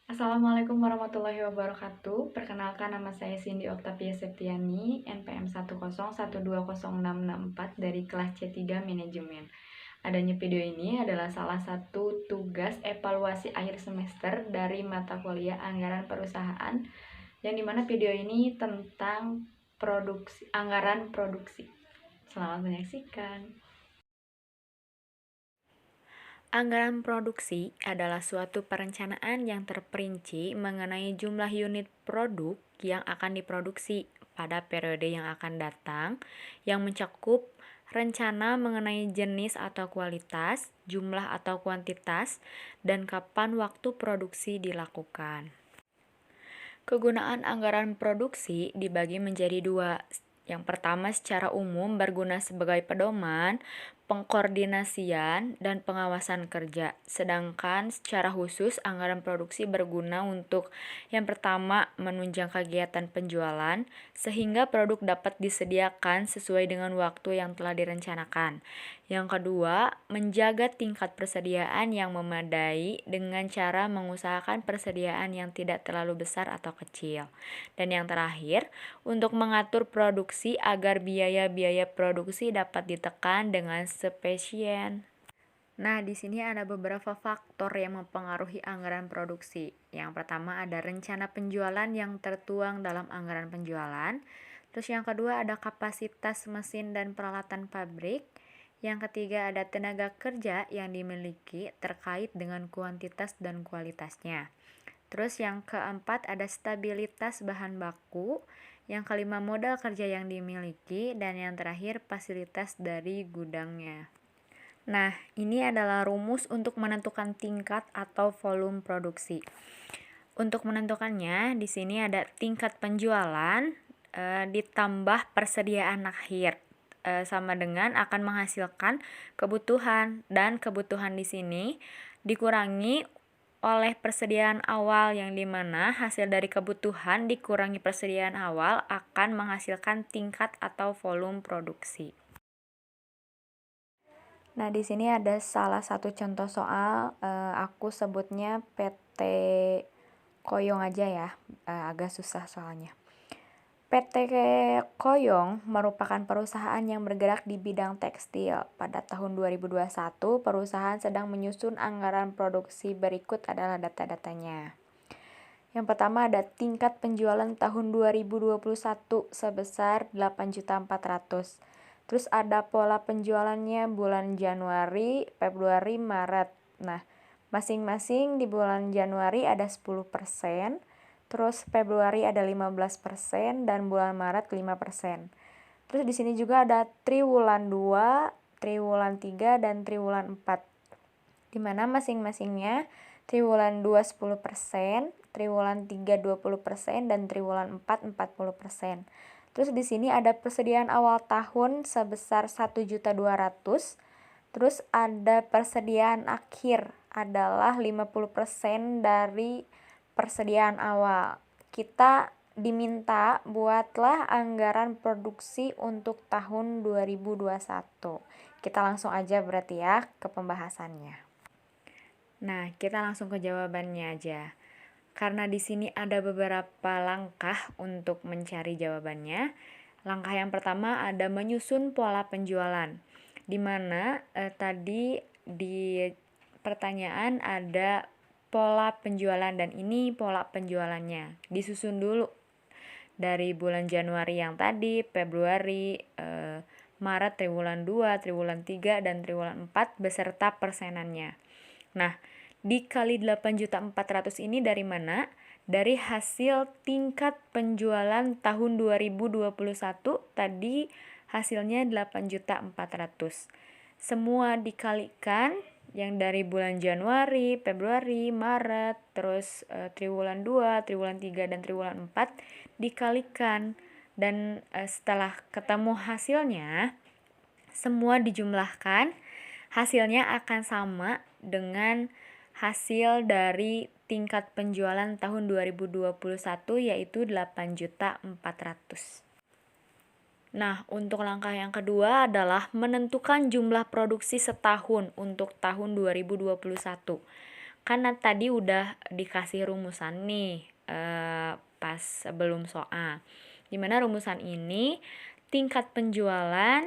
Assalamualaikum warahmatullahi wabarakatuh. Perkenalkan, nama saya Cindy Octavia Septiani, NPM 101206664 dari kelas C3 Manajemen. Adanya video ini adalah salah satu tugas evaluasi akhir semester dari mata kuliah Anggaran Perusahaan, yang dimana video ini tentang anggaran produksi. Selamat menyaksikan. Anggaran produksi adalah suatu perencanaan yang terperinci mengenai jumlah unit produk yang akan diproduksi pada periode yang akan datang, yang mencakup rencana mengenai jenis atau kualitas, jumlah atau kuantitas, dan kapan waktu produksi dilakukan. Kegunaan anggaran produksi dibagi menjadi dua. Yang pertama, secara umum berguna sebagai pedoman, pengkoordinasian, dan pengawasan kerja. Sedangkan secara khusus, anggaran produksi berguna untuk yang pertama, menunjang kegiatan penjualan, sehingga produk dapat disediakan sesuai dengan waktu yang telah direncanakan. Yang kedua, menjaga tingkat persediaan yang memadai dengan cara mengusahakan persediaan yang tidak terlalu besar atau kecil. Dan yang terakhir, untuk mengatur produksi agar biaya-biaya produksi dapat ditekan dengan spesifik. Nah, di sini ada beberapa faktor yang mempengaruhi anggaran produksi. Yang pertama ada rencana penjualan yang tertuang dalam anggaran penjualan. Terus yang kedua ada kapasitas mesin dan peralatan pabrik. Yang ketiga ada tenaga kerja yang dimiliki terkait dengan kuantitas dan kualitasnya. Terus yang keempat ada stabilitas bahan baku. Yang kelima modal kerja yang dimiliki. Dan yang terakhir fasilitas dari gudangnya. Nah, ini adalah rumus untuk menentukan tingkat atau volume produksi. Untuk menentukannya, di sini ada tingkat penjualan ditambah persediaan akhir sama dengan akan menghasilkan kebutuhan, dan kebutuhan di sini dikurangi oleh persediaan awal, yang dimana hasil dari kebutuhan dikurangi persediaan awal akan menghasilkan tingkat atau volume produksi. Nah, di sini ada salah satu contoh soal, aku sebutnya PT Koyong aja ya, agak susah soalnya. PT Koyong merupakan perusahaan yang bergerak di bidang tekstil. Pada tahun 2021, perusahaan sedang menyusun anggaran produksi. Berikut adalah data-datanya. Yang pertama ada tingkat penjualan tahun 2021 sebesar 8.400.000. Terus ada pola penjualannya bulan Januari, Februari, Maret. Nah, masing-masing di bulan Januari ada 10%, terus Februari ada 15%, dan bulan Maret 5%. Terus di sini juga ada triwulan 2, triwulan 3, dan triwulan 4. Di mana masing-masingnya triwulan 2 10%, triwulan 3 20%, dan triwulan 4 40%. Terus di sini ada persediaan awal tahun sebesar 1.200.000. Terus ada persediaan akhir adalah 50% dari persediaan awal. Kita diminta buatlah anggaran produksi untuk tahun 2021. Kita langsung aja berarti ya ke pembahasannya. Nah, kita langsung ke jawabannya aja. Karena di sini ada beberapa langkah untuk mencari jawabannya. Langkah yang pertama ada menyusun pola penjualan, di mana tadi di pertanyaan ada pola penjualan, dan ini pola penjualannya. Disusun dulu dari bulan Januari yang tadi, Februari, Maret, triwulan 2, triwulan 3, dan triwulan 4 beserta persenannya. Nah, dikali 8.400.000 ini dari mana? Dari hasil tingkat penjualan tahun 2021, tadi hasilnya 8.400.000. Semua dikalikan yang dari bulan Januari, Februari, Maret, terus triwulan 2, triwulan 3, dan triwulan 4 dikalikan. Dan setelah ketemu hasilnya, semua dijumlahkan, hasilnya akan sama dengan hasil dari tingkat penjualan tahun 2021, yaitu 8.400.000. Nah, untuk langkah yang kedua adalah menentukan jumlah produksi setahun untuk tahun 2021. Karena tadi udah dikasih rumusan nih pas sebelum soal. Dimana rumusan ini tingkat penjualan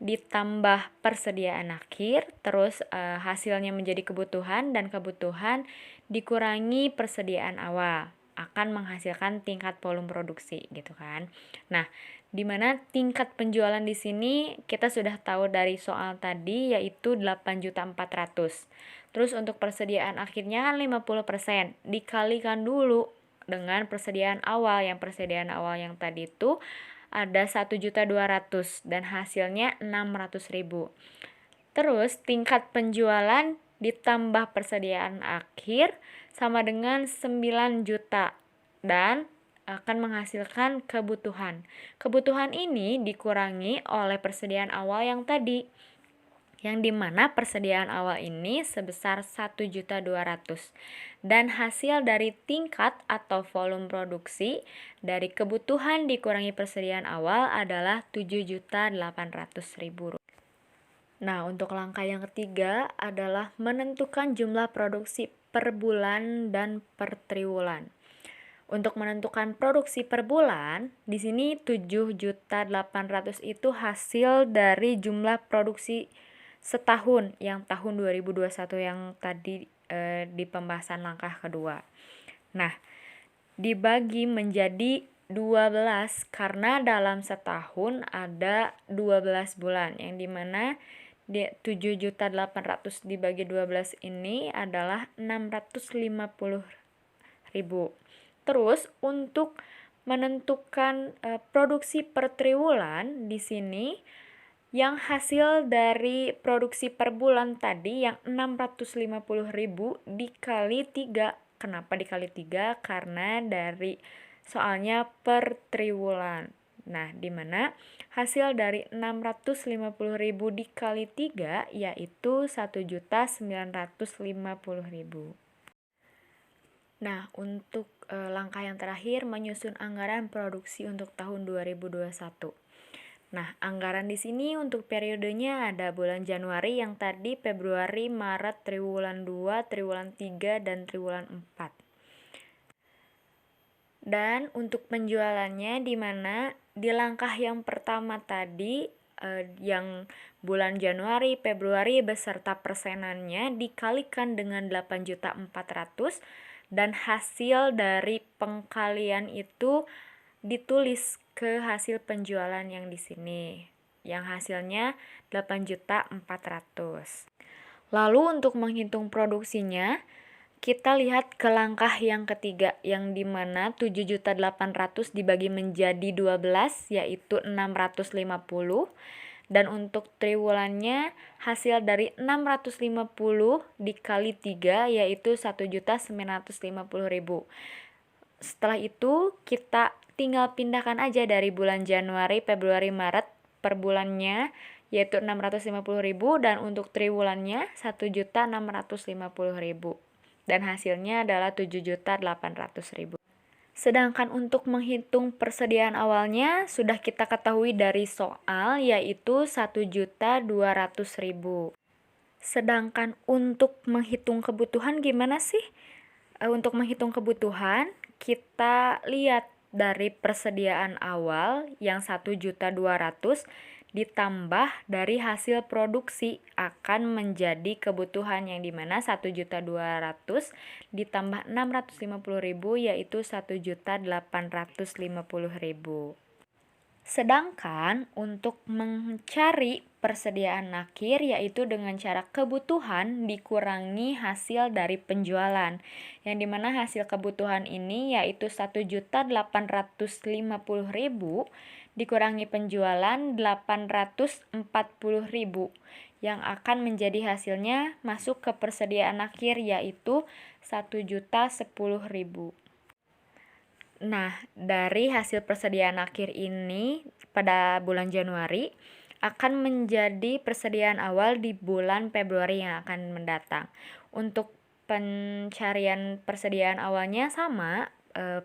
ditambah persediaan akhir, terus hasilnya menjadi kebutuhan, dan kebutuhan dikurangi persediaan awal akan menghasilkan tingkat volume produksi gitu kan. Nah, dimana tingkat penjualan di sini kita sudah tahu dari soal tadi yaitu 8.400.000. Terus untuk persediaan akhirnya kan 50%, dikalikan dulu dengan persediaan awal. Yang persediaan awal yang tadi itu ada 1.200.000 dan hasilnya 600.000. Terus tingkat penjualan ditambah persediaan akhir sama dengan 9 juta dan akan menghasilkan kebutuhan. Kebutuhan ini dikurangi oleh persediaan awal yang tadi, yang dimana persediaan awal ini sebesar 1.200.000 dan hasil dari tingkat atau volume produksi dari kebutuhan dikurangi persediaan awal adalah 7.800.000. Nah, untuk langkah yang ketiga adalah menentukan jumlah produksi per bulan dan per triwulan. Untuk menentukan produksi per bulan, di sini 7.800.000 itu hasil dari jumlah produksi setahun yang tahun 2021 yang tadi di pembahasan langkah kedua. Nah, dibagi menjadi 12 karena dalam setahun ada 12 bulan, yang dimana 7.800.000 dibagi 12 ini adalah 650.000. Terus untuk menentukan produksi per triwulan di sini yang hasil dari produksi per bulan tadi yang 650.000 dikali 3. Kenapa dikali 3? Karena dari soalnya per triwulan. Nah, di mana hasil dari 650.000 dikali 3 yaitu 1.950.000. Nah, untuk langkah yang terakhir menyusun anggaran produksi untuk tahun 2021. Nah, anggaran di sini untuk periodenya ada bulan Januari yang tadi, Februari, Maret, triwulan 2, triwulan 3, dan triwulan 4. Dan untuk penjualannya di mana di langkah yang pertama tadi yang bulan Januari, Februari beserta persenannya dikalikan dengan 8.400.000 dan hasil dari pengkalian itu ditulis ke hasil penjualan yang di sini, yang hasilnya 8.400.000. Lalu untuk menghitung produksinya, kita lihat ke langkah yang ketiga, yang dimana 7.800.000 dibagi menjadi 12 yaitu 650, dan untuk triwulannya hasil dari 650 dikali 3 yaitu 1.950.000. Setelah itu kita tinggal pindahkan aja dari bulan Januari, Februari, Maret per bulannya yaitu 650.000 dan untuk triwulannya 1.650.000 dan hasilnya adalah 7.800.000. Sedangkan untuk menghitung persediaan awalnya sudah kita ketahui dari soal yaitu 1.200.000. Sedangkan untuk menghitung kebutuhan gimana sih? Untuk menghitung kebutuhan kita lihat dari persediaan awal yang 1.200.000 ditambah dari hasil produksi akan menjadi kebutuhan, yang dimana 1.200.000 ditambah 650.000 yaitu 1.850.000. Sedangkan untuk mencari persediaan akhir yaitu dengan cara kebutuhan dikurangi hasil dari penjualan, yang dimana hasil kebutuhan ini yaitu 1.850.000 dikurangi penjualan 840.000 yang akan menjadi hasilnya masuk ke persediaan akhir yaitu 1.010.000. Nah, dari hasil persediaan akhir ini pada bulan Januari akan menjadi persediaan awal di bulan Februari yang akan mendatang. Untuk pencarian persediaan awalnya sama,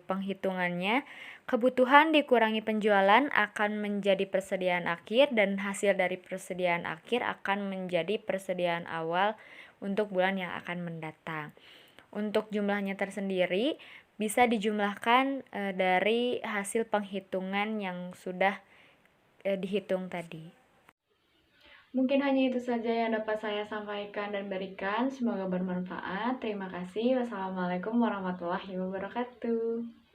penghitungannya kebutuhan dikurangi penjualan akan menjadi persediaan akhir dan hasil dari persediaan akhir akan menjadi persediaan awal untuk bulan yang akan mendatang. Untuk jumlahnya tersendiri bisa dijumlahkan dari hasil penghitungan yang sudah dihitung tadi. Mungkin hanya itu saja yang dapat saya sampaikan dan berikan. Semoga bermanfaat. Terima kasih. Wassalamualaikum warahmatullahi wabarakatuh.